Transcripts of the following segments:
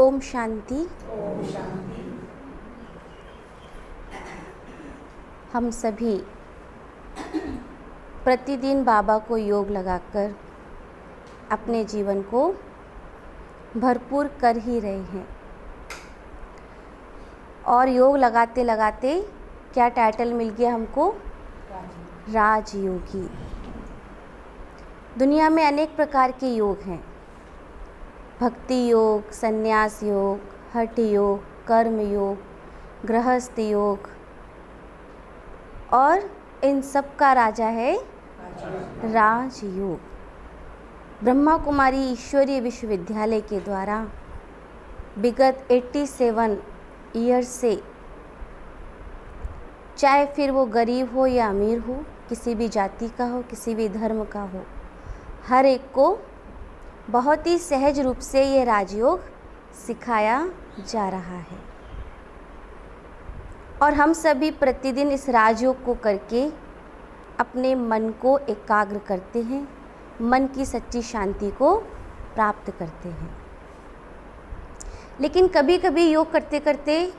ओम शांति। ओम शांति। हम सभी प्रतिदिन बाबा को योग लगाकर अपने जीवन को भरपूर कर ही रहे हैं। और योग लगाते लगाते क्या टाइटल मिल गया हमको? राजयोगी। दुनिया में अनेक प्रकार के योग हैं। भक्ति योग, संन्यास योग, हठ योग, कर्म योग, गृहस्थ योग, और इन सब का राजा है राजयोग। ब्रह्मा कुमारी ईश्वरीय विश्वविद्यालय के द्वारा विगत 87 ईयर्स से, चाहे फिर वो गरीब हो या अमीर हो, किसी भी जाति का हो, किसी भी धर्म का हो, हर एक को बहुत ही सहज रूप से ये राजयोग सिखाया जा रहा है। और हम सभी प्रतिदिन इस राजयोग को करके अपने मन को एकाग्र करते हैं, मन की सच्ची शांति को प्राप्त करते हैं। लेकिन कभी कभी योग करते करते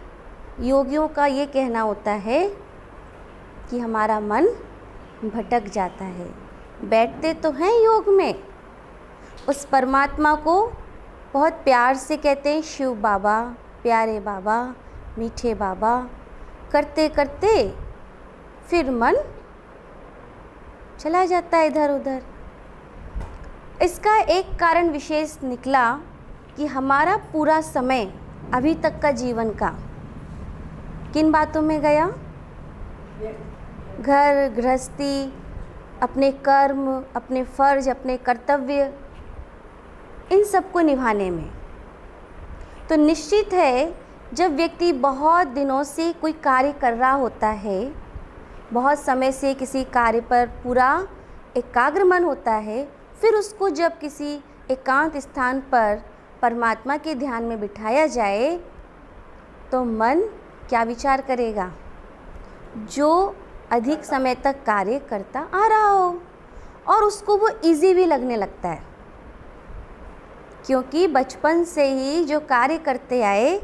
योगियों का ये कहना होता है कि हमारा मन भटक जाता है। बैठते तो हैं योग में, उस परमात्मा को बहुत प्यार से कहते हैं शिव बाबा, प्यारे बाबा, मीठे बाबा, करते करते फिर मन चला जाता है इधर उधर। इसका एक कारण विशेष निकला कि हमारा पूरा समय अभी तक का जीवन का किन बातों में गया? घर गृहस्थी, अपने कर्म, अपने फर्ज, अपने कर्तव्य, इन सब को निभाने में। तो निश्चित है जब व्यक्ति बहुत दिनों से कोई कार्य कर रहा होता है, बहुत समय से किसी कार्य पर पूरा एकाग्र मन होता है, फिर उसको जब किसी एकांत स्थान पर परमात्मा के ध्यान में बिठाया जाए तो मन क्या विचार करेगा? जो अधिक समय तक कार्य करता आ रहा हो, और उसको वो इजी भी लगने लगता है, क्योंकि बचपन से ही जो कार्य करते आए,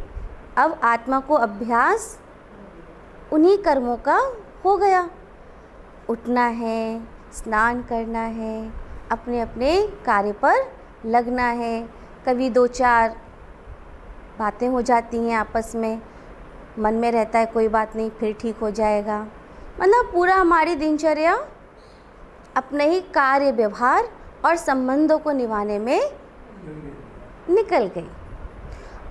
अब आत्मा को अभ्यास उन्हीं कर्मों का हो गया। उठना है, स्नान करना है, अपने अपने कार्य पर लगना है। कभी 2-4 बातें हो जाती हैं आपस में, मन में रहता है कोई बात नहीं, फिर ठीक हो जाएगा। मतलब पूरा हमारी दिनचर्या अपने ही कार्य, व्यवहार और संबंधों को निभाने में निकल गई।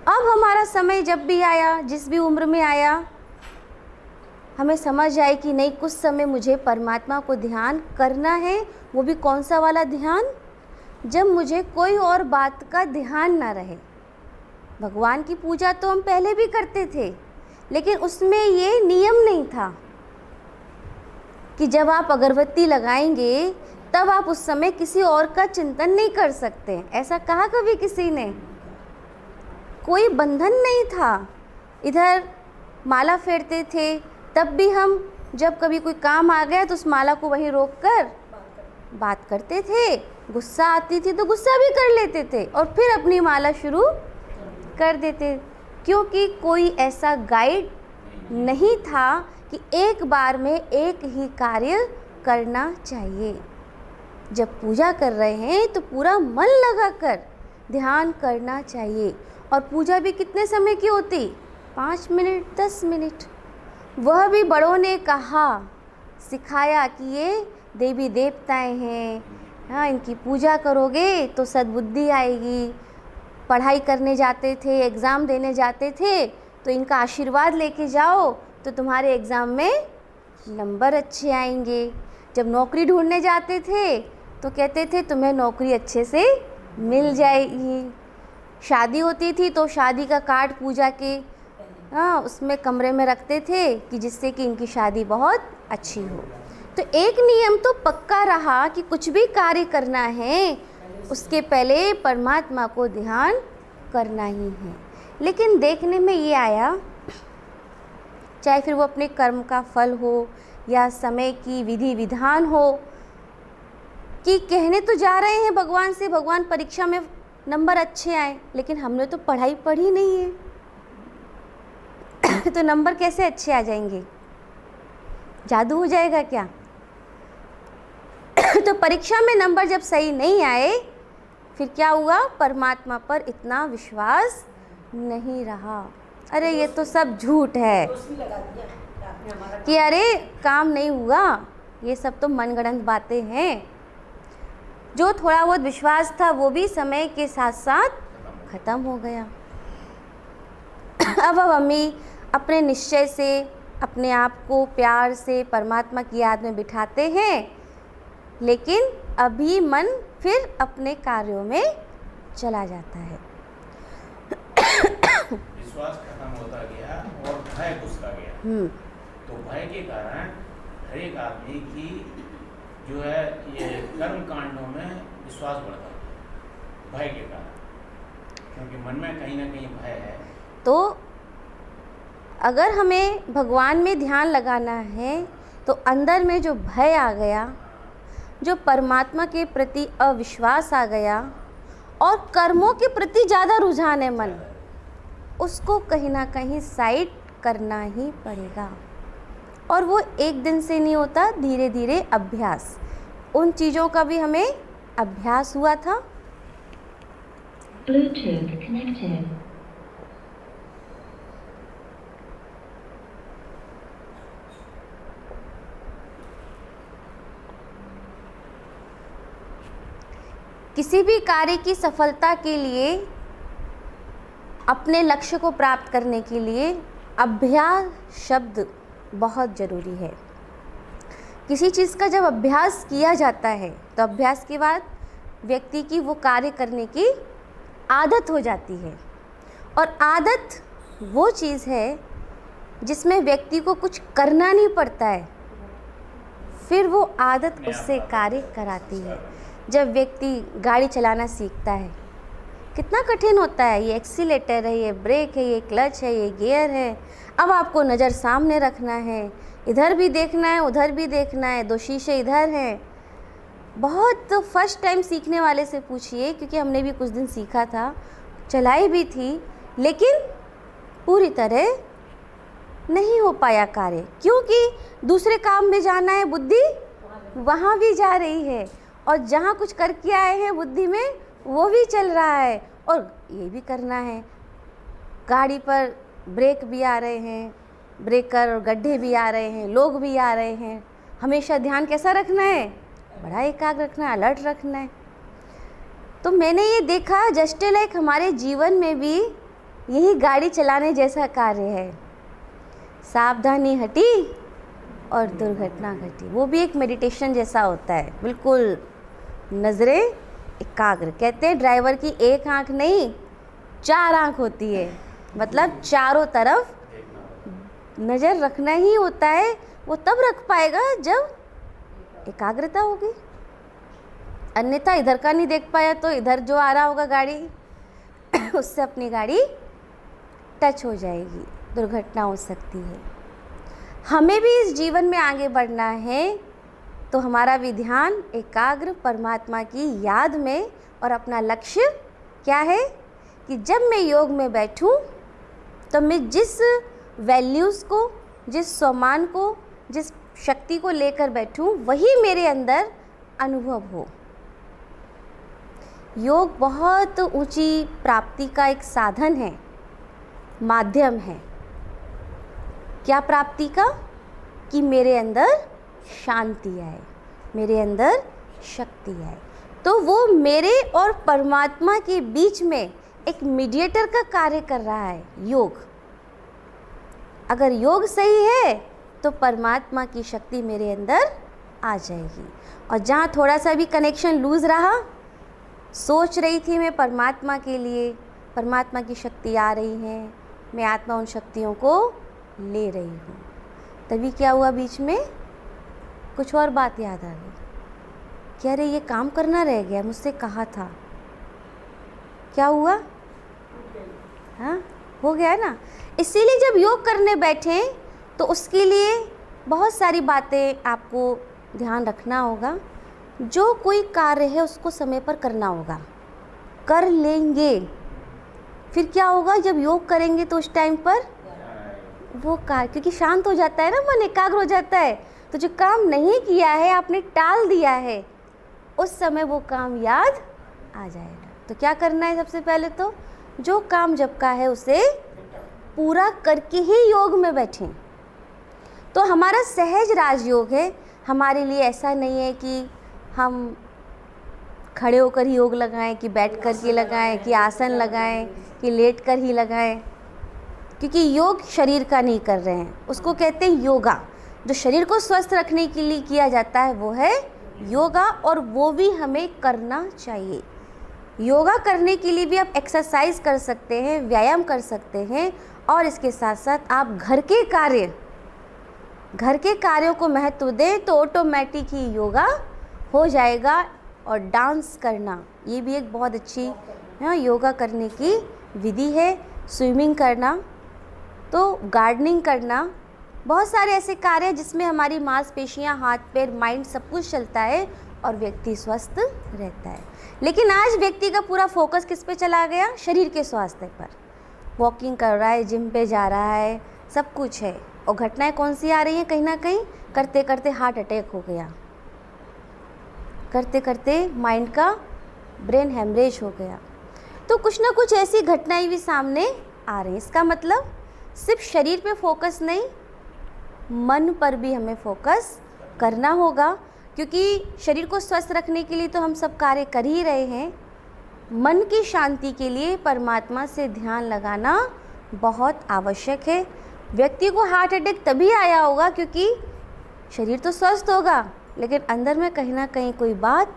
अब हमारा समय जब भी आया, जिस भी उम्र में आया, हमें समझ आए कि नहीं, कुछ समय मुझे परमात्मा को ध्यान करना है। वो भी कौन सा वाला ध्यान? जब मुझे कोई और बात का ध्यान ना रहे। भगवान की पूजा तो हम पहले भी करते थे, लेकिन उसमें ये नियम नहीं था कि जब आप अगरबत्ती लगाएंगे तब आप उस समय किसी और का चिंतन नहीं कर सकते। ऐसा कहा कभी किसी ने? कोई बंधन नहीं था। इधर माला फेरते थे, तब भी हम जब कभी कोई काम आ गया तो उस माला को वहीं रोक कर बात करते थे। गुस्सा आती थी तो गुस्सा भी कर लेते थे और फिर अपनी माला शुरू कर देते, क्योंकि कोई ऐसा गाइड नहीं था कि एक बार में एक ही कार्य करना चाहिए। जब पूजा कर रहे हैं तो पूरा मन लगाकर ध्यान करना चाहिए। और पूजा भी कितने समय की होती? 5 मिनट, 10 मिनट। वह भी बड़ों ने कहा, सिखाया कि ये देवी देवताएं हैं, हाँ, इनकी पूजा करोगे तो सद्बुद्धि आएगी। पढ़ाई करने जाते थे, एग्ज़ाम देने जाते थे, तो इनका आशीर्वाद लेके जाओ तो तुम्हारे एग्ज़ाम में नंबर अच्छे आएंगे। जब नौकरी ढूंढने जाते थे तो कहते थे तुम्हें नौकरी अच्छे से मिल जाएगी। शादी होती थी तो शादी का कार्ड पूजा के, हाँ, उसमें कमरे में रखते थे कि जिससे कि इनकी शादी बहुत अच्छी हो। तो एक नियम तो पक्का रहा कि कुछ भी कार्य करना है उसके पहले परमात्मा को ध्यान करना ही है। लेकिन देखने में ये आया, चाहे फिर वो अपने कर्म का फल हो या समय की विधि विधान हो, कि कहने तो जा रहे हैं भगवान से, भगवान परीक्षा में नंबर अच्छे आए, लेकिन हमने तो पढ़ाई पढ़ी नहीं है तो नंबर कैसे अच्छे आ जाएंगे? जादू हो जाएगा क्या? तो परीक्षा में नंबर जब सही नहीं आए, फिर क्या हुआ? परमात्मा पर इतना विश्वास नहीं रहा। अरे ये तो सब झूठ है कि अरे काम नहीं हुआ, ये सब तो मनगढ़ंत बातें हैं। जो थोड़ा बहुत विश्वास था वो भी समय के साथ साथ खत्म हो गया। अब हमें अपने निश्चय से अपने आप को प्यार से परमात्मा की याद में बिठाते हैं, लेकिन अभी मन फिर अपने कार्यों में चला जाता है। विश्वास खत्म होता गया और भय घुसता गया। तो भय के कारण हर एक आदमी की जो है ये कर्म कांडों में विश्वास बढ़ता गया भय के कारण, क्योंकि मन में कहीं ना कहीं भय है। तो अगर हमें भगवान में ध्यान लगाना है तो अंदर में जो भय आ गया, जो परमात्मा के प्रति अविश्वास आ गया और कर्मों के प्रति ज़्यादा रुझान है मन, उसको कहीं ना कहीं साइड करना ही पड़ेगा। और वो एक दिन से नहीं होता, धीरे धीरे अभ्यास। उन चीज़ों का भी हमें अभ्यास हुआ था। Bluetooth connected. किसी भी कार्य की सफलता के लिए, अपने लक्ष्य को प्राप्त करने के लिए अभ्यास शब्द बहुत ज़रूरी है। किसी चीज़ का जब अभ्यास किया जाता है तो अभ्यास के बाद व्यक्ति की वो कार्य करने की आदत हो जाती है। और आदत वो चीज़ है जिसमें व्यक्ति को कुछ करना नहीं पड़ता है, फिर वो आदत उससे कार्य कराती है। जब व्यक्ति गाड़ी चलाना सीखता है, कितना कठिन होता है। ये एक्सीलेटर है, ये ब्रेक है, ये क्लच है, ये गियर है। अब आपको नज़र सामने रखना है, इधर भी देखना है, उधर भी देखना है, 2 शीशे इधर हैं। बहुत फर्स्ट टाइम सीखने वाले से पूछिए, क्योंकि हमने भी कुछ दिन सीखा था, चलाई भी थी, लेकिन पूरी तरह नहीं हो पाया कार्य, क्योंकि दूसरे काम में जाना है, बुद्धि वहाँ भी जा रही है, और जहाँ कुछ करके आए हैं बुद्धि में वो भी चल रहा है, और ये भी करना है। गाड़ी पर ब्रेक भी आ रहे हैं, ब्रेकर और गड्ढे भी आ रहे हैं, लोग भी आ रहे हैं। हमेशा ध्यान कैसा रखना है? बड़ा एकाग्र रखना है, अलर्ट रखना है। तो मैंने ये देखा जस्ट लाइक हमारे जीवन में भी यही गाड़ी चलाने जैसा कार्य है। सावधानी हटी और दुर्घटना घटी। वो भी एक मेडिटेशन जैसा होता है, बिल्कुल नज़रें एकाग्र। कहते हैं ड्राइवर की एक आंख नहीं 4 आंख होती है, मतलब चारों तरफ नज़र रखना ही होता है। वो तब रख पाएगा जब एकाग्रता होगी, अन्यथा इधर का नहीं देख पाया तो इधर जो आ रहा होगा गाड़ी उससे अपनी गाड़ी टच हो जाएगी, दुर्घटना हो सकती है। हमें भी इस जीवन में आगे बढ़ना है तो हमारा भी ध्यान एकाग्र परमात्मा की याद में, और अपना लक्ष्य क्या है कि जब मैं योग में बैठूं तो मैं जिस वैल्यूज़ को, जिस सम्मान को, जिस शक्ति को लेकर बैठूं, वही मेरे अंदर अनुभव हो। योग बहुत ऊंची प्राप्ति का एक साधन है, माध्यम है। क्या प्राप्ति का? कि मेरे अंदर शांति आए, मेरे अंदर शक्ति आए। तो वो मेरे और परमात्मा के बीच में एक मीडिएटर का कार्य कर रहा है योग। अगर योग सही है तो परमात्मा की शक्ति मेरे अंदर आ जाएगी। और जहाँ थोड़ा सा भी कनेक्शन लूज़ रहा, सोच रही थी मैं परमात्मा के लिए, परमात्मा की शक्ति आ रही है, मैं आत्मा उन शक्तियों को ले रही हूँ, तभी क्या हुआ, बीच में कुछ और बात याद आ गई। क्या रे, ये काम करना रह गया, मुझसे कहा था। क्या हुआ? हाँ, हो गया ना। इसीलिए जब योग करने बैठे तो उसके लिए बहुत सारी बातें आपको ध्यान रखना होगा। जो कोई कार्य है उसको समय पर करना होगा। कर लेंगे। फिर क्या होगा, जब योग करेंगे तो उस टाइम पर वो क्योंकि शांत हो जाता है ना, मन एकाग्र हो जाता है, तो जो काम नहीं किया है, आपने टाल दिया है, उस समय वो काम याद आ जाएगा। तो क्या करना है, सबसे पहले तो जो काम जब का है उसे पूरा करके ही योग में बैठें। तो हमारा सहज राजयोग है। हमारे लिए ऐसा नहीं है कि हम खड़े होकर ही योग लगाएं, कि बैठ कर के लगाएं, कि आसन लगाएं, कि लेट कर ही लगाएं, क्योंकि योग शरीर का नहीं कर रहे हैं, उसको कहते हैं योगा। जो शरीर को स्वस्थ रखने के लिए किया जाता है वो है योगा, और वो भी हमें करना चाहिए। योगा करने के लिए भी आप एक्सरसाइज कर सकते हैं, व्यायाम कर सकते हैं, और इसके साथ साथ आप घर के कार्यों को महत्व दें तो ऑटोमेटिक ही योगा हो जाएगा। और डांस करना, ये भी एक बहुत अच्छी योगा करने की विधि है। स्विमिंग करना, तो गार्डनिंग करना, बहुत सारे ऐसे कार्य हैं जिसमें हमारी मांसपेशियां, हाथ पैर, माइंड सब कुछ चलता है और व्यक्ति स्वस्थ रहता है। लेकिन आज व्यक्ति का पूरा फोकस किस पे चला गया, शरीर के स्वास्थ्य पर। वॉकिंग कर रहा है, जिम पे जा रहा है, सब कुछ है, और घटनाएं कौन सी आ रही हैं, कहीं ना कहीं करते करते हार्ट अटैक हो गया, करते करते माइंड का ब्रेन हेमरेज हो गया। तो कुछ ना कुछ ऐसी घटनाएं भी सामने आ रही हैं। इसका मतलब सिर्फ शरीर पे फोकस नहीं, मन पर भी हमें फोकस करना होगा, क्योंकि शरीर को स्वस्थ रखने के लिए तो हम सब कार्य कर ही रहे हैं। मन की शांति के लिए परमात्मा से ध्यान लगाना बहुत आवश्यक है। व्यक्ति को हार्ट अटैक तभी आया होगा क्योंकि शरीर तो स्वस्थ होगा, लेकिन अंदर में कहीं ना कहीं कोई बात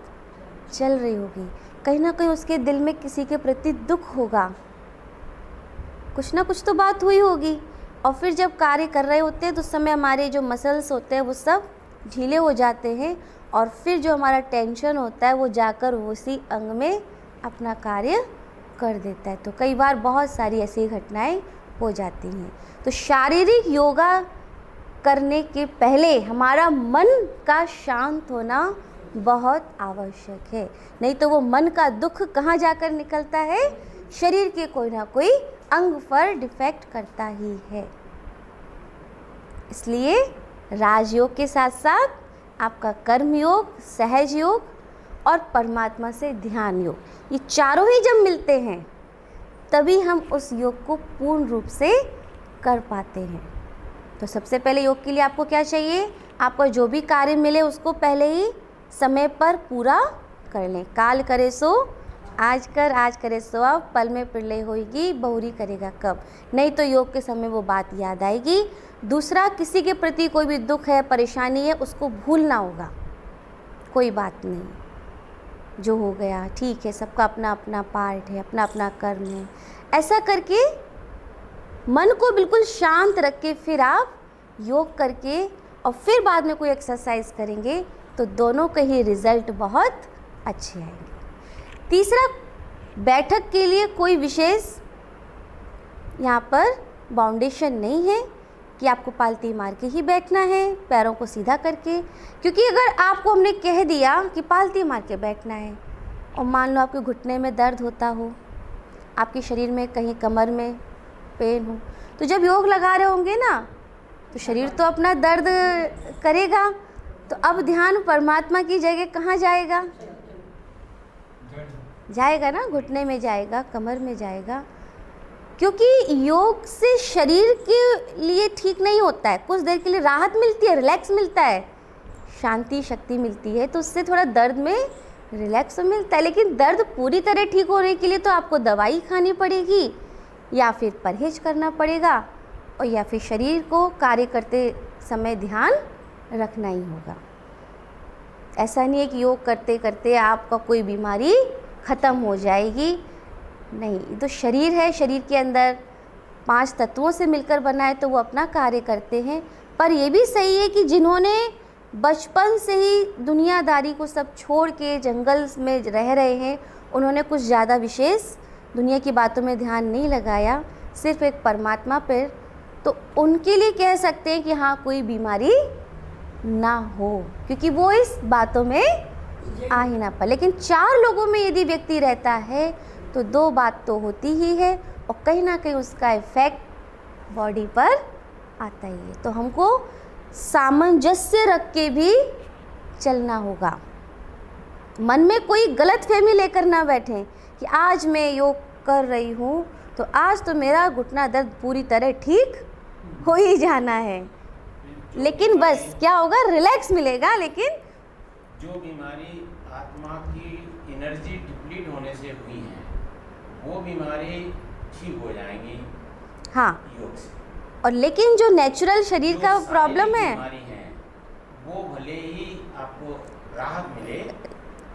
चल रही होगी, कहीं ना कहीं उसके दिल में किसी के प्रति दुख होगा, कुछ ना कुछ तो बात हुई होगी। और फिर जब कार्य कर रहे होते हैं तो उस समय हमारे जो मसल्स होते हैं वो सब ढीले हो जाते हैं, और फिर जो हमारा टेंशन होता है वो जाकर उसी अंग में अपना कार्य कर देता है। तो कई बार बहुत सारी ऐसी घटनाएं हो जाती हैं। तो शारीरिक योगा करने के पहले हमारा मन का शांत होना बहुत आवश्यक है, नहीं तो वो मन का दुख कहाँ जाकर निकलता है, शरीर के कोई ना कोई अंग पर डिफेक्ट करता ही है। इसलिए राजयोग के साथ साथ आपका कर्म योग, सहज योग और परमात्मा से ध्यान योग, ये चारों ही जब मिलते हैं तभी हम उस योग को पूर्ण रूप से कर पाते हैं। तो सबसे पहले योग के लिए आपको क्या चाहिए, आपको जो भी कार्य मिले उसको पहले ही समय पर पूरा कर लें। काल करे सो आज कर, आज करे सो अब, पल में प्रलय होगी बहुरी करेगा कब। नहीं तो योग के समय वो बात याद आएगी। दूसरा, किसी के प्रति कोई भी दुख है, परेशानी है, उसको भूलना होगा। कोई बात नहीं, जो हो गया ठीक है, सबका अपना अपना पार्ट है, अपना अपना कर्म है। ऐसा करके मन को बिल्कुल शांत रख के फिर आप योग करके और फिर बाद में कोई एक्सरसाइज करेंगे तो दोनों के ही रिज़ल्ट बहुत अच्छे आएंगे। तीसरा, बैठक के लिए कोई विशेष यहाँ पर बाउंडेशन नहीं है कि आपको पालती मार के ही बैठना है, पैरों को सीधा करके। क्योंकि अगर आपको हमने कह दिया कि पालती मार के बैठना है और मान लो आपके घुटने में दर्द होता हो, आपके शरीर में कहीं कमर में पेन हो, तो जब योग लगा रहे होंगे ना तो शरीर तो अपना दर्द करेगा, तो अब ध्यान परमात्मा की जगह कहाँ जाएगा, जाएगा ना घुटने में जाएगा, कमर में जाएगा। क्योंकि योग से शरीर के लिए ठीक नहीं होता है, कुछ देर के लिए राहत मिलती है, रिलैक्स मिलता है, शांति शक्ति मिलती है, तो उससे थोड़ा दर्द में रिलैक्स मिलता है। लेकिन दर्द पूरी तरह ठीक होने के लिए तो आपको दवाई खानी पड़ेगी या फिर परहेज करना पड़ेगा, और या फिर शरीर को कार्य करते समय ध्यान रखना ही होगा। ऐसा नहीं है कि योग करते करते आपका कोई बीमारी ख़त्म हो जाएगी, नहीं। तो शरीर है, शरीर के अंदर 5 तत्वों से मिलकर बना है, तो वो अपना कार्य करते हैं। पर ये भी सही है कि जिन्होंने बचपन से ही दुनियादारी को सब छोड़ के जंगल में रह रहे हैं, उन्होंने कुछ ज़्यादा विशेष दुनिया की बातों में ध्यान नहीं लगाया, सिर्फ एक परमात्मा पर, तो उनके लिए कह सकते हैं कि हाँ, कोई बीमारी ना हो, क्योंकि वो इस बातों में आ ही ना पाए। लेकिन 4 लोगों में यदि व्यक्ति रहता है तो 2 बात तो होती ही है और कहीं ना कहीं उसका इफ़ेक्ट बॉडी पर आता ही है। तो हमको सामंजस्य रख के भी चलना होगा। मन में कोई गलत फहमी लेकर ना बैठें कि आज मैं योग कर रही हूँ तो आज तो मेरा घुटना दर्द पूरी तरह ठीक हो ही जाना है, लेकिन बस क्या होगा, रिलैक्स मिलेगा, लेकिन जो बीमारी आत्मा की एनर्जी डिप्लीट होने से हुई है वो बीमारी ठीक हो जाएंगी हाँ। योग से। और लेकिन जो नेचुरल शरीर का जो प्रॉब्लम है बीमारी है वो भले ही आपको राहत मिले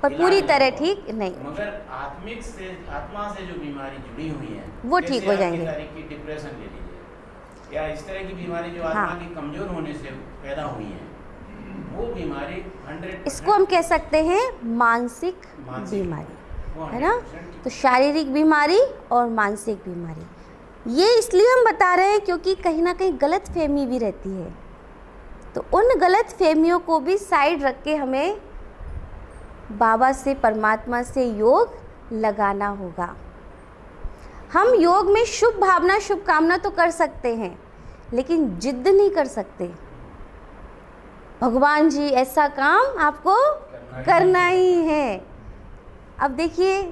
पर पूरी इलाज तरह हो, ठीक नहीं, मगर आत्मा से जो बीमारी जुड़ी हुई है वो ठीक हो जाएंगे। जैसे आपकी डिप्रेशन ले लीजिए या इस तरह की बीमारी जो आत्मा हाँ। की कमजोर होने से पैदा हुई है, वो बीमारी 100% इसको हम कह सकते हैं मानसिक बीमारी, है ना। तो शारीरिक बीमारी और मानसिक बीमारी, ये इसलिए हम बता रहे हैं क्योंकि कहीं ना कहीं गलत फहमी भी रहती है। तो उन गलत फहमियों को भी साइड रख के हमें बाबा से, परमात्मा से योग लगाना होगा। हम योग में शुभ भावना, शुभ कामना तो कर सकते हैं, लेकिन जिद्द नहीं कर सकते। भगवान जी ऐसा काम आपको करना ही है। अब देखिए,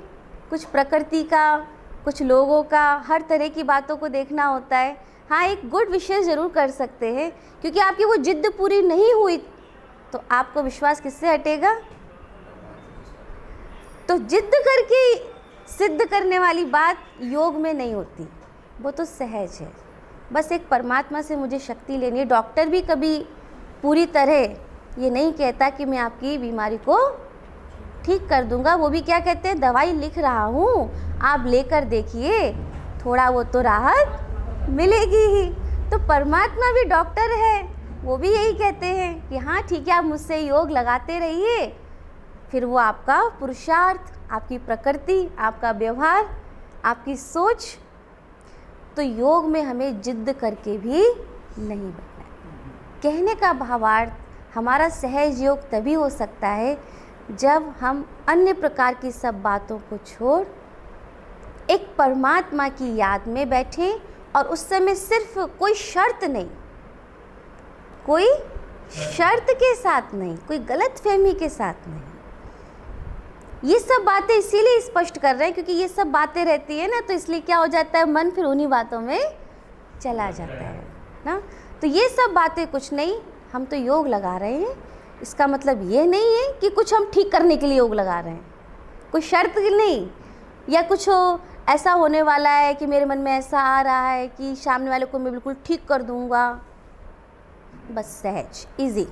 कुछ प्रकृति का, कुछ लोगों का, हर तरह की बातों को देखना होता है। हाँ, एक गुड विशेष ज़रूर कर सकते हैं, क्योंकि आपकी वो जिद्द पूरी नहीं हुई तो आपको विश्वास किससे हटेगा। तो जिद्द करके सिद्ध करने वाली बात योग में नहीं होती, वो तो सहज है। बस एक परमात्मा से मुझे शक्ति लेनी है। डॉक्टर भी कभी पूरी तरह ये नहीं कहता कि मैं आपकी बीमारी को ठीक कर दूंगा। वो भी क्या कहते हैं, दवाई लिख रहा हूँ, आप लेकर देखिए, थोड़ा वो तो राहत मिलेगी ही। तो परमात्मा भी डॉक्टर है, वो भी यही कहते हैं कि हाँ ठीक है, आप मुझसे योग लगाते रहिए। फिर वो आपका पुरुषार्थ, आपकी प्रकृति, आपका व्यवहार, आपकी सोच। तो योग में हमें जिद्द करके भी नहीं बनना है। कहने का भावार्थ, हमारा सहज योग तभी हो सकता है जब हम अन्य प्रकार की सब बातों को छोड़ एक परमात्मा की याद में बैठें, और उस समय सिर्फ कोई शर्त नहीं, कोई शर्त के साथ नहीं, कोई गलत फहमी के साथ नहीं। ये सब बातें इसीलिए स्पष्ट कर रहे हैं क्योंकि ये सब बातें रहती है ना, तो इसलिए क्या हो जाता है, मन फिर उन्हीं बातों में चला जाता है ना। तो ये सब बातें कुछ नहीं, हम तो योग लगा रहे हैं। इसका मतलब ये नहीं है कि कुछ हम ठीक करने के लिए योग लगा रहे हैं, कोई शर्त नहीं, या कुछ ऐसा होने वाला है कि मेरे मन में ऐसा आ रहा है कि सामने वाले को मैं बिल्कुल ठीक कर दूंगा। बस सहज, इजी,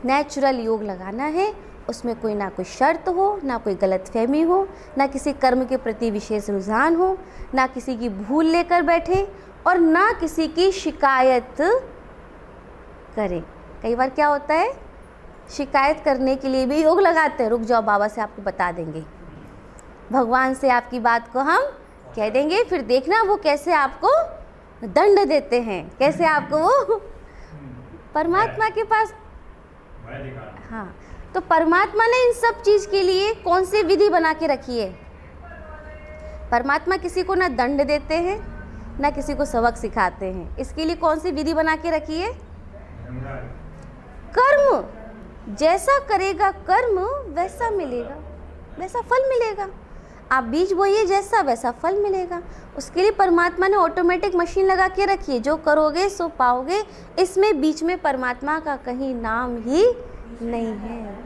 नेचुरल योग लगाना है। उसमें कोई ना कोई शर्त हो, ना कोई गलत फहमी हो, ना किसी कर्म के प्रति विशेष रुझान हो, ना किसी की भूल लेकर बैठे, और ना किसी की शिकायत करें। कई बार क्या होता है, शिकायत करने के लिए भी योग लगाते हैं। रुक जाओ, बाबा से आपको बता देंगे, भगवान से आपकी बात को हम कह देंगे, फिर देखना वो कैसे आपको दंड देते हैं, कैसे आपको वो परमात्मा के पास। हाँ, तो परमात्मा ने इन सब चीज़ के लिए कौन सी विधि बना के रखी है। परमात्मा किसी को ना दंड देते हैं, ना किसी को सबक सिखाते हैं। इसके लिए कौन सी विधि बना के रखी है, कर्म। जैसा करेगा कर्म वैसा मिलेगा, वैसा फल मिलेगा। आप बीज बोइए, जैसा वैसा फल मिलेगा। उसके लिए परमात्मा ने ऑटोमेटिक मशीन लगा के रखी है, जो करोगे सो पाओगे। इसमें बीच में परमात्मा का कहीं नाम ही नहीं है।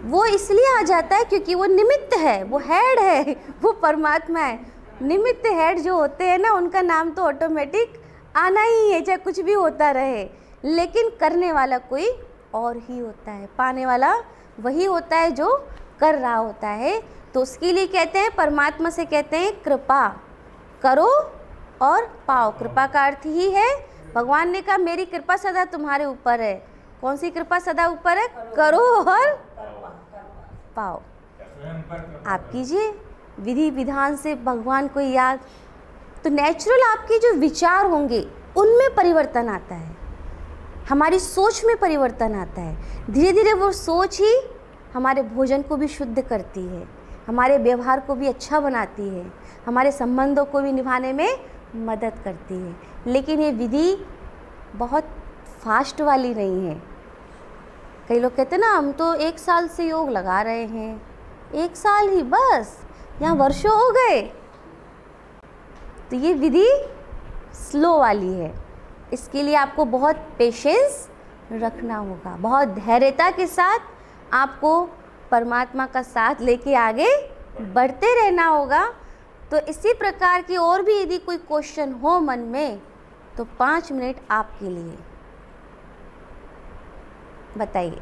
वो इसलिए आ जाता है क्योंकि वो निमित्त है, वो हेड है, वो परमात्मा है। निमित्त हेड जो होते हैं ना, उनका नाम तो ऑटोमेटिक आना ही है, चाहे कुछ भी होता रहे। लेकिन करने वाला कोई और ही होता है, पाने वाला वही होता है जो कर रहा होता है। तो उसके लिए कहते हैं, परमात्मा से कहते हैं कृपा करो और पाओ। कृपा का अर्थ ही है, भगवान ने कहा मेरी कृपा सदा तुम्हारे ऊपर है। कौन सी कृपा सदा ऊपर है, करो और पाओ। आप कीजिए विधि विधान से भगवान को याद, तो नेचुरल आपके जो विचार होंगे उनमें परिवर्तन आता है, हमारी सोच में परिवर्तन आता है। धीरे धीरे वो सोच ही हमारे भोजन को भी शुद्ध करती है, हमारे व्यवहार को भी अच्छा बनाती है, हमारे संबंधों को भी निभाने में मदद करती है। लेकिन ये विधि बहुत फास्ट वाली नहीं है। कई लोग कहते हैं ना, हम तो 1 साल से योग लगा रहे हैं, 1 साल ही बस, यहाँ वर्षों हो गए। तो ये विधि स्लो वाली है। इसके लिए आपको बहुत पेशेंस रखना होगा, बहुत धैर्यता के साथ आपको परमात्मा का साथ लेके आगे बढ़ते रहना होगा। तो इसी प्रकार की और भी यदि कोई क्वेश्चन हो मन में तो 5 मिनट आपके लिए। बताइए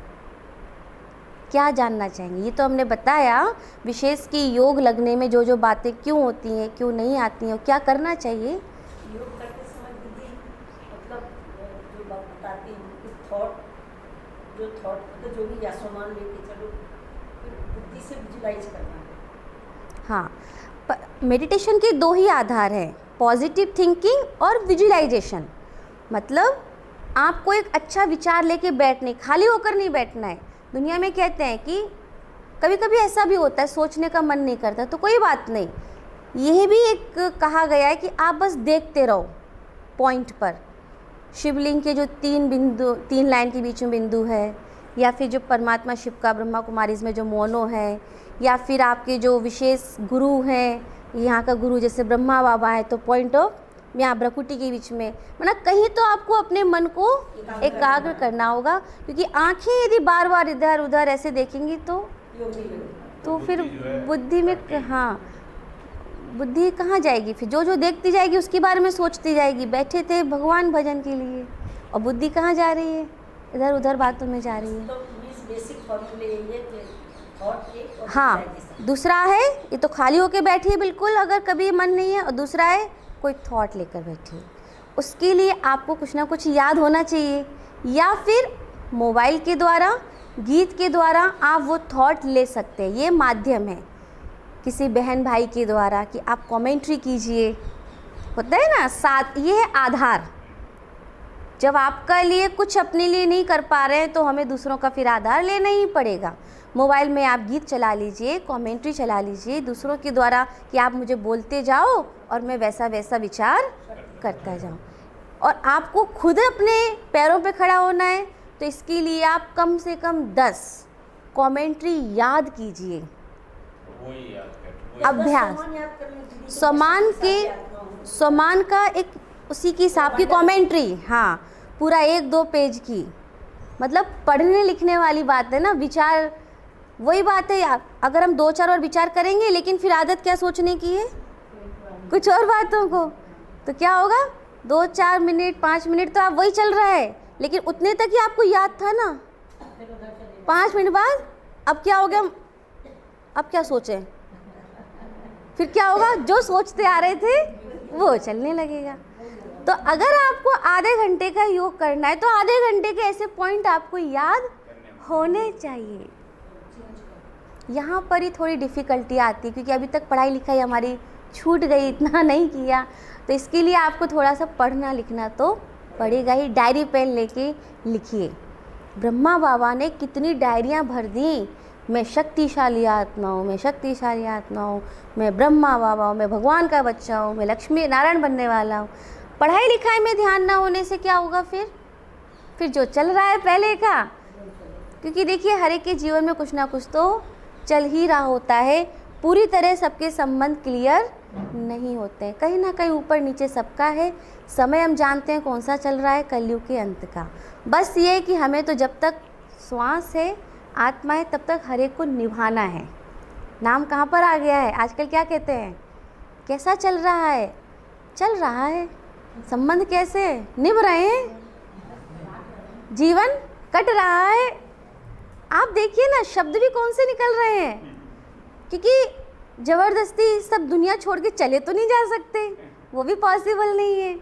क्या जानना चाहेंगे। ये तो हमने बताया विशेष कि योग लगने में जो जो बातें क्यों होती हैं, क्यों नहीं आती हैं और क्या करना चाहिए। योग करते समय दीदी मतलब जो बात बताती हूँ कि थॉट जो भी या सामान लेके चलो, बुद्धि से विजुलाइज करना है। हाँ, मेडिटेशन के 2 ही आधार हैं, पॉजिटिव थिंकिंग और विजुलाइजेशन। मतलब आपको एक अच्छा विचार लेके बैठने, खाली होकर नहीं बैठना है। दुनिया में कहते हैं कि कभी कभी ऐसा भी होता है सोचने का मन नहीं करता, तो कोई बात नहीं, यह भी एक कहा गया है कि आप बस देखते रहो पॉइंट पर। शिवलिंग के जो 3 लाइन के बीच में बिंदु है, या फिर जो परमात्मा शिव का ब्रह्मा कुमारीज में जो मोनो है, या फिर आपके जो विशेष गुरु हैं, यहाँ का गुरु जैसे ब्रह्मा बाबा है तो पॉइंट ऑफ यहाँ भ्रकुटी के बीच में, मतलब कहीं तो आपको अपने मन को एकाग्र करना होगा। क्योंकि आंखें यदि बार बार इधर उधर ऐसे देखेंगी तो फिर बुद्धि में, हाँ, बुद्धि कहाँ जाएगी। फिर जो जो देखती जाएगी उसके बारे में सोचती जाएगी। बैठे थे भगवान भजन के लिए और बुद्धि कहाँ जा रही है, इधर उधर बातों में जा रही है। तो बेसिक फॉर्मूले ये कि थॉट एक और हाँ, दूसरा है ये तो खाली होके बैठी है बिल्कुल, अगर कभी मन नहीं है, और दूसरा है कोई थॉट लेकर बैठी है। उसके लिए आपको कुछ ना कुछ याद होना चाहिए, या फिर मोबाइल के द्वारा, गीत के द्वारा आप वो थॉट ले सकते हैं। ये माध्यम है किसी बहन भाई के द्वारा कि आप कमेंट्री कीजिए, होता है ना साथ। ये है आधार। जब आपका लिए कुछ अपने लिए नहीं कर पा रहे हैं तो हमें दूसरों का फिर आधार लेना ही पड़ेगा। मोबाइल में आप गीत चला लीजिए, कमेंट्री चला लीजिए दूसरों के द्वारा कि आप मुझे बोलते जाओ और मैं वैसा वैसा विचार करता जाऊँ। और आपको खुद अपने पैरों पे खड़ा होना है तो इसके लिए आप कम से कम 10 कमेंट्री याद कीजिए। अभ्यास समान का एक उसी की हिसाब की कमेंट्री, हाँ, पूरा 1-2 पेज की, मतलब पढ़ने लिखने वाली बात है ना। विचार वही बात है यार, अगर हम 2-4 और विचार करेंगे लेकिन फिर आदत क्या सोचने की है, कुछ और बातों को, तो क्या होगा 2-4 मिनट 5 मिनट तो आप वही चल रहा है, लेकिन उतने तक ही आपको याद था ना। 5 मिनट बाद अब क्या हो गया, अब क्या सोचें, फिर क्या होगा, जो सोचते आ रहे थे वो चलने लगेगा। तो अगर आपको आधे घंटे का योग करना है तो आधे घंटे के ऐसे पॉइंट आपको याद होने चाहिए। यहाँ पर ही थोड़ी डिफ़िकल्टी आती है क्योंकि अभी तक पढ़ाई लिखाई हमारी छूट गई, इतना नहीं किया, तो इसके लिए आपको थोड़ा सा पढ़ना लिखना तो पड़ेगा ही। डायरी पेन लेके लिखिए। ब्रह्मा बाबा ने कितनी डायरियाँ भर दी, मैं शक्तिशाली आत्मा हूँ, मैं शक्तिशाली आत्मा हूँ, मैं ब्रह्मा बाबा हूँ, मैं भगवान का बच्चा हूँ, मैं लक्ष्मी नारायण बनने वाला हूँ। पढ़ाई लिखाई में ध्यान ना होने से क्या होगा, फिर जो चल रहा है पहले का, क्योंकि देखिए हर एक के जीवन में कुछ ना कुछ तो चल ही रहा होता है। पूरी तरह सबके संबंध क्लियर नहीं होते हैं, कहीं ना कहीं ऊपर नीचे सबका है। समय हम जानते हैं कौन सा चल रहा है, कलयुग के अंत का। बस ये है कि हमें तो जब तक श्वास है, आत्मा है, तब तक हर एक को निभाना है। नाम कहाँ पर आ गया है, आजकल क्या कहते हैं, कैसा चल रहा है, चल रहा है, संबंध कैसे निभ रहे हैं, जीवन कट रहा है। आप देखिए ना, शब्द भी कौन से निकल रहे हैं, क्योंकि ज़बरदस्ती सब दुनिया छोड़ के चले तो नहीं जा सकते, वो भी पॉसिबल नहीं है।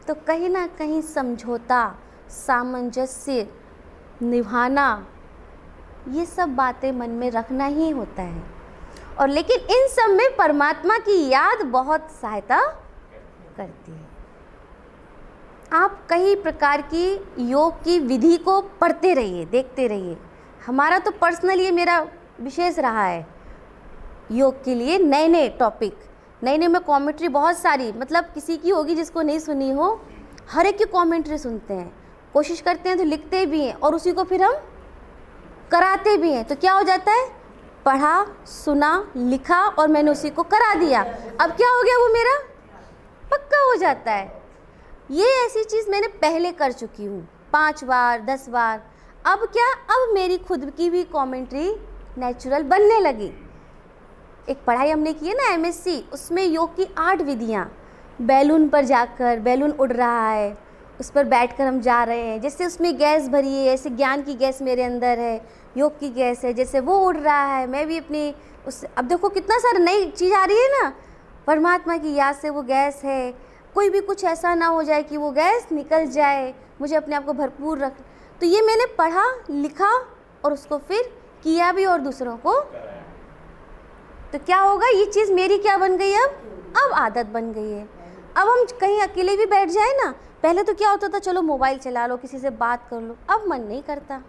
तो कहीं ना कहीं समझौता, सामंजस्य निभाना, ये सब बातें मन में रखना ही होता है। और लेकिन इन सब में परमात्मा की याद बहुत सहायता करती है। आप कई प्रकार की योग की विधि को पढ़ते रहिए, देखते रहिए। हमारा तो पर्सनल ये मेरा विशेष रहा है, योग के लिए नए नए टॉपिक, नई नई में कॉमेंट्री बहुत सारी, मतलब किसी की होगी जिसको नहीं सुनी हो, हर एक की कॉमेंट्री सुनते हैं, कोशिश करते हैं तो लिखते भी हैं और उसी को फिर हम कराते भी हैं। तो क्या हो जाता है, पढ़ा, सुना, लिखा और मैंने उसी को करा दिया, अब क्या हो गया, वो मेरा पक्का हो जाता है। ये ऐसी चीज़ मैंने पहले कर चुकी हूँ 5 बार 10 बार। अब क्या, अब मेरी खुद की भी कमेंट्री नेचुरल बनने लगी। एक पढ़ाई हमने की है ना MSc, उसमें योग की 8 विधियाँ, बैलून पर जाकर, बैलून उड़ रहा है, उस पर बैठकर हम जा रहे हैं, जैसे उसमें गैस भरी है, ऐसे ज्ञान की गैस मेरे अंदर है, योग की गैस है, जैसे वो उड़ रहा है मैं भी अपनी उस, अब देखो कितना सारा नई चीज़ आ रही है ना, परमात्मा की याद से वो गैस है। कोई भी कुछ ऐसा ना हो जाए कि वो गैस निकल जाए, मुझे अपने आप को भरपूर रख। तो ये मैंने पढ़ा, लिखा और उसको फिर किया भी और दूसरों को। तो क्या होगा, ये चीज़ मेरी क्या बन गई, अब आदत बन गई है। अब हम कहीं अकेले भी बैठ जाए ना, पहले तो क्या होता था, चलो मोबाइल चला लो, किसी से बात कर लो, अब मन नहीं करता।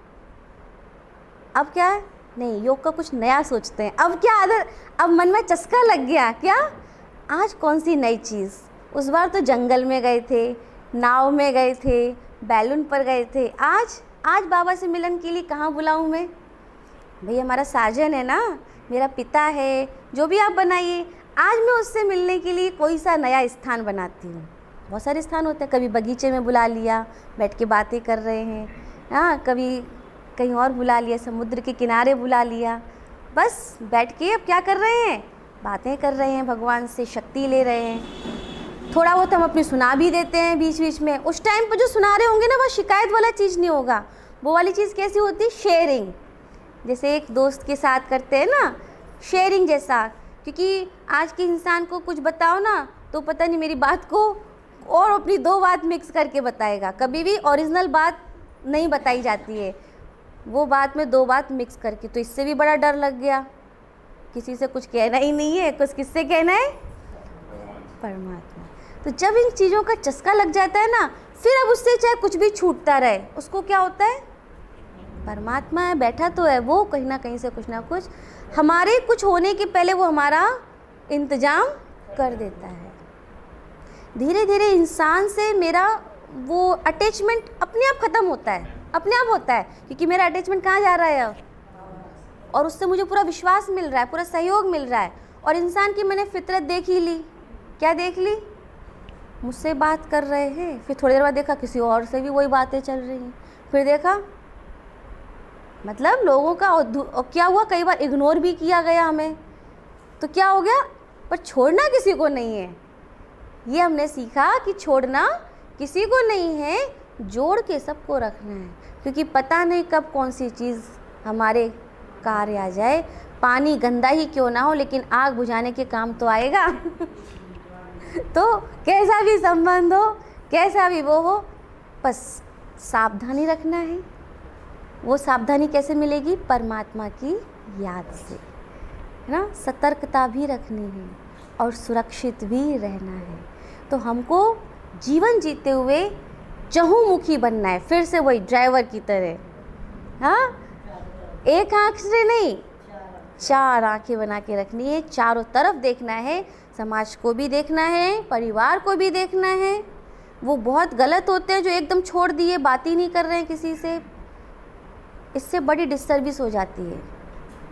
अब क्या है, नहीं, योग का कुछ नया सोचते हैं। अब क्या आदत, अब मन में चस्का लग गया, क्या आज कौन सी नई चीज़। उस बार तो जंगल में गए थे, नाव में गए थे, बैलून पर गए थे, आज बाबा से मिलन के लिए कहाँ बुलाऊं मैं। भाई हमारा साजन है ना, मेरा पिता है, जो भी आप बनाइए, आज मैं उससे मिलने के लिए कोई सा नया स्थान बनाती हूँ। बहुत सारे स्थान होते हैं, कभी बगीचे में बुला लिया, बैठ के बातें कर रहे हैं, हाँ, कभी कहीं और बुला लिया, समुद्र के किनारे बुला लिया, बस बैठ के अब क्या कर रहे हैं, बातें कर रहे हैं, भगवान से शक्ति ले रहे हैं। थोड़ा बहुत हम अपनी सुना भी देते हैं बीच बीच में। उस टाइम पर जो सुना रहे होंगे ना, वो शिकायत वाला चीज़ नहीं होगा, वो वाली चीज़ कैसी होती है, शेयरिंग, जैसे एक दोस्त के साथ करते हैं ना, शेयरिंग जैसा। क्योंकि आज के इंसान को कुछ बताओ ना तो पता नहीं मेरी बात को और अपनी 2 बात मिक्स करके बताएगा, कभी भी ओरिजिनल बात नहीं बताई जाती है, वो बात में 2 बात मिक्स करके। तो इससे भी बड़ा डर लग गया, किसी से कुछ कहना ही नहीं है, कुछ किससे कहना है, परमात्मा। तो जब इन चीज़ों का चस्का लग जाता है ना, फिर अब उससे चाहे कुछ भी छूटता रहे, उसको क्या होता है, परमात्मा है, बैठा तो है वो, कहीं ना कहीं से कुछ ना कुछ हमारे कुछ होने के पहले वो हमारा इंतज़ाम कर देता है। धीरे धीरे इंसान से मेरा वो अटैचमेंट अपने आप ख़त्म होता है, अपने आप होता है, क्योंकि मेरा अटैचमेंट कहाँ जा रहा है अब, और उससे मुझे पूरा विश्वास मिल रहा है, पूरा सहयोग मिल रहा है। और इंसान की मैंने फितरत देख ही ली, क्या देख ली, मुझसे बात कर रहे हैं, फिर थोड़ी देर बाद देखा किसी और से भी वही बातें चल रही हैं, फिर देखा, मतलब लोगों का और क्या हुआ, कई बार इग्नोर भी किया गया हमें, तो क्या हो गया, पर छोड़ना किसी को नहीं है। ये हमने सीखा कि छोड़ना किसी को नहीं है, जोड़ के सबको रखना है, क्योंकि पता नहीं कब कौन सी चीज़ हमारे कार्य आ जाए। पानी गंदा ही क्यों ना हो, लेकिन आग बुझाने के काम तो आएगा। तो कैसा भी संबंध हो, कैसा भी वो हो, बस सावधानी रखना है। वो सावधानी कैसे मिलेगी, परमात्मा की याद से, है ना। सतर्कता भी रखनी है और सुरक्षित भी रहना है। तो हमको जीवन जीते हुए चहुमुखी बनना है, फिर से वही ड्राइवर की तरह, हाँ, एक आँख से नहीं, 4 आँखें बना के रखनी है, चारों तरफ देखना है, समाज को भी देखना है, परिवार को भी देखना है। वो बहुत गलत होते हैं जो एकदम छोड़ दिए, बात ही नहीं कर रहे हैं किसी से, इससे बड़ी डिस्टर्बिस हो जाती है।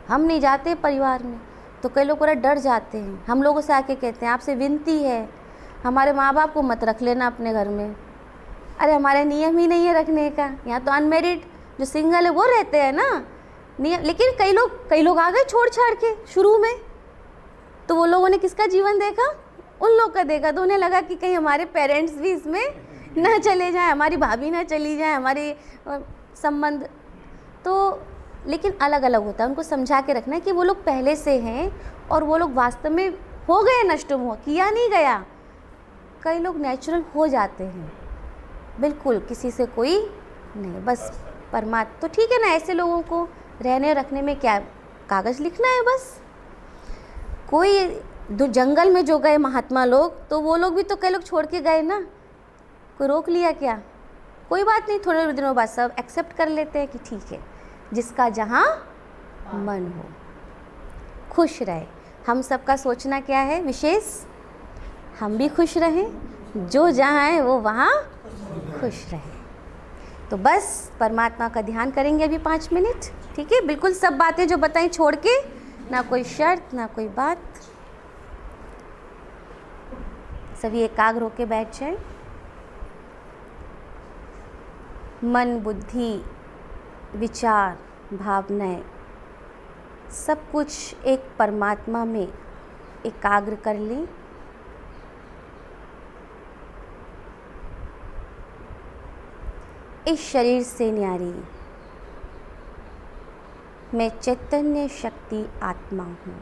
हम नहीं जाते परिवार में तो कई लोग पूरा डर जाते हैं, हम लोगों से आके कहते हैं आपसे विनती है हमारे माँ बाप को मत रख लेना अपने घर में। अरे हमारे नियम ही नहीं है रखने का, यहाँ तो अनमेरिड जो सिंगल है वो रहते हैं ना नियम। लेकिन कई लोग आ गए छोड़ छाड़ के शुरू में, तो वो लोगों ने किसका जीवन देखा, उन लोग का देखा, तो उन्हें लगा कि कहीं हमारे पेरेंट्स भी इसमें ना चले जाएं, हमारी भाभी ना चली जाए, हमारे संबंध। तो लेकिन अलग अलग होता है, उनको समझा के रखना है कि वो लोग पहले से हैं और वो लोग वास्तव में हो गए नष्ट, हुआ किया नहीं गया। कई लोग नेचुरल हो जाते हैं, बिल्कुल किसी से कोई नहीं, बस परमात्मा। तो ठीक है ना, ऐसे लोगों को रहने रखने में क्या कागज़ लिखना है बस। कोई जंगल में जो गए महात्मा लोग, तो वो लोग भी तो कई लोग छोड़ के गए ना, कोई रोक लिया क्या, कोई बात नहीं, थोड़े दिनों बाद सब एक्सेप्ट कर लेते हैं कि ठीक है, जिसका जहाँ मन हो, खुश रहे। हम सबका सोचना क्या है विशेष, हम भी खुश रहें, जो जहाँ है वो वहाँ खुश रहे। तो बस परमात्मा का ध्यान करेंगे अभी 5 मिनट, ठीक है। बिल्कुल सब बातें जो बताई छोड़ के, ना कोई शर्त ना कोई बात, सभी एकाग्र होके बैठ जाए। मन, बुद्धि, विचार, भावनाएं सब कुछ एक परमात्मा में एकाग्र कर लें। इस शरीर से न्यारी मैं चैतन्य शक्ति आत्मा हूँ।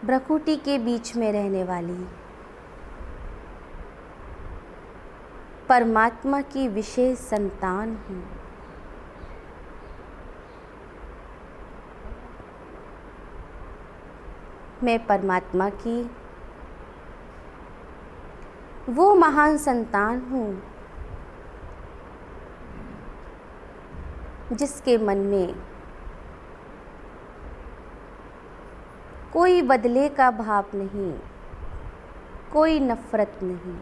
प्रकृति के बीच में रहने वाली परमात्मा की विशेष संतान हूँ। मैं परमात्मा की वो महान संतान हूँ जिसके मन में कोई बदले का भाव नहीं, कोई नफरत नहीं,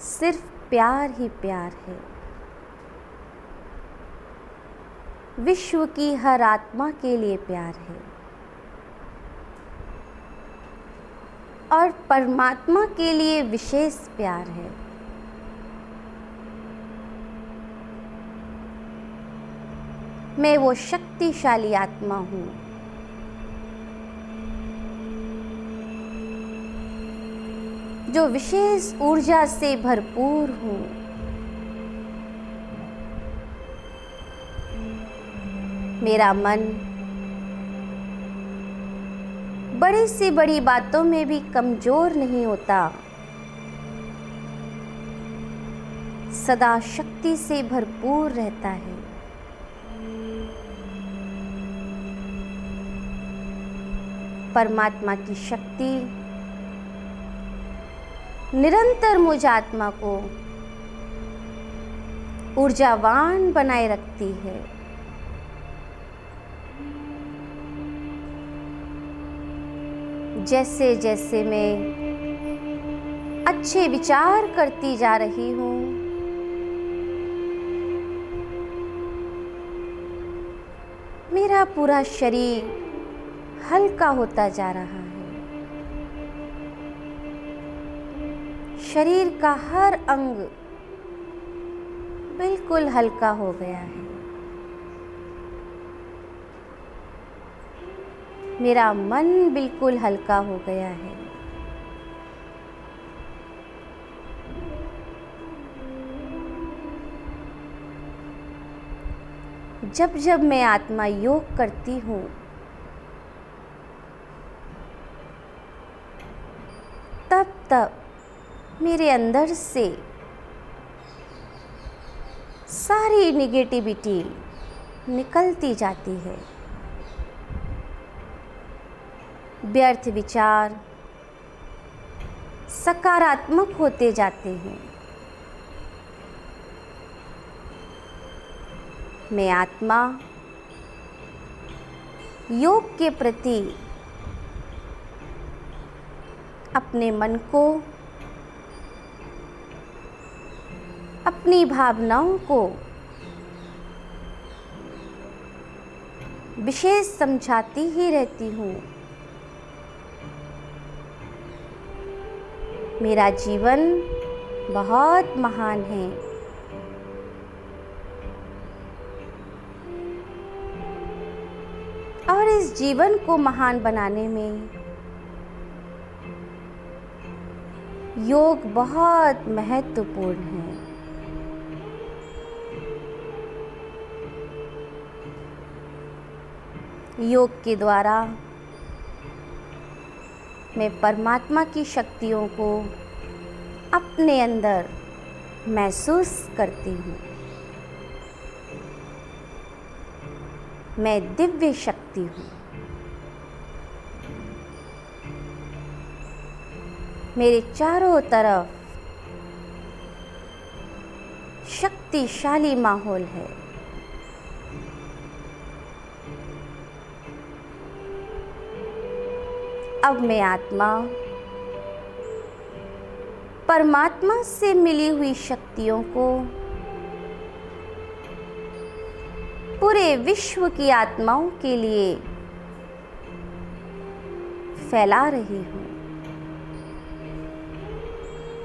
सिर्फ प्यार ही प्यार है। विश्व की हर आत्मा के लिए प्यार है और परमात्मा के लिए विशेष प्यार है। मैं वो शक्तिशाली आत्मा हूँ जो विशेष ऊर्जा से भरपूर हूँ। मेरा मन बड़ी से बड़ी बातों में भी कमजोर नहीं होता, सदा शक्ति से भरपूर रहता है। परमात्मा की शक्ति निरंतर मुझ आत्मा को ऊर्जावान बनाए रखती है। जैसे जैसे मैं अच्छे विचार करती जा रही हूँ, मेरा पूरा शरीर हल्का होता जा रहा है। शरीर का हर अंग बिल्कुल हल्का हो गया है। मेरा मन बिल्कुल हल्का हो गया है। जब जब मैं आत्मा योग करती हूँ, तब तब मेरे अंदर से सारी निगेटिविटी निकलती जाती है। व्यर्थ विचार सकारात्मक होते जाते हैं। मैं आत्मा योग के प्रति अपने मन को, अपनी भावनाओं को विशेष समझाती ही रहती हूँ। मेरा जीवन बहुत महान है। और इस जीवन को महान बनाने में योग बहुत महत्वपूर्ण है। योग के द्वारा मैं परमात्मा की शक्तियों को अपने अंदर महसूस करती हूँ। मैं दिव्य शक्ति हूँ। मेरे चारों तरफ शक्तिशाली माहौल है। अब मैं आत्मा परमात्मा से मिली हुई शक्तियों को पूरे विश्व की आत्माओं के लिए फैला रही हूँ।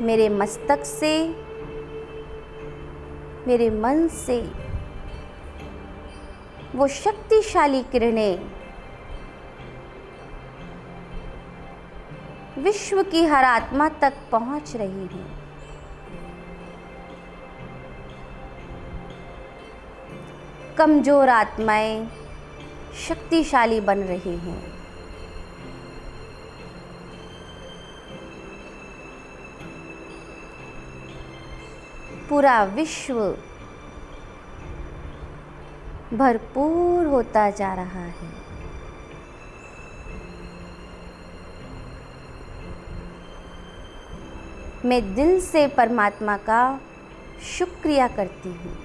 मेरे मस्तक से, मेरे मन से वो शक्तिशाली किरणें विश्व की हर आत्मा तक पहुंच रही हैं। कमजोर आत्माएं शक्तिशाली बन रही हैं। पूरा विश्व भरपूर होता जा रहा है। मैं दिल से परमात्मा का शुक्रिया करती हूँ,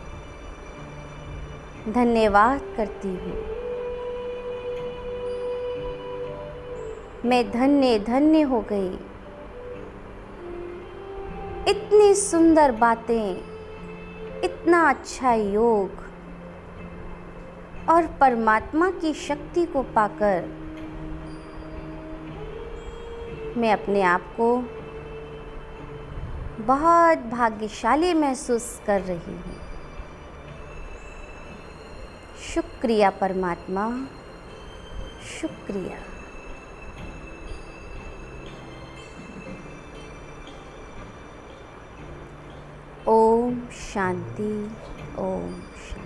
धन्यवाद करती हूँ। मैं धन्य धन्य हो गई। इतनी सुंदर बातें, इतना अच्छा योग और परमात्मा की शक्ति को पाकर मैं अपने आप को बहुत भाग्यशाली महसूस कर रही हूँ। शुक्रिया परमात्मा, शुक्रिया। ओम शांति, ओम शांति।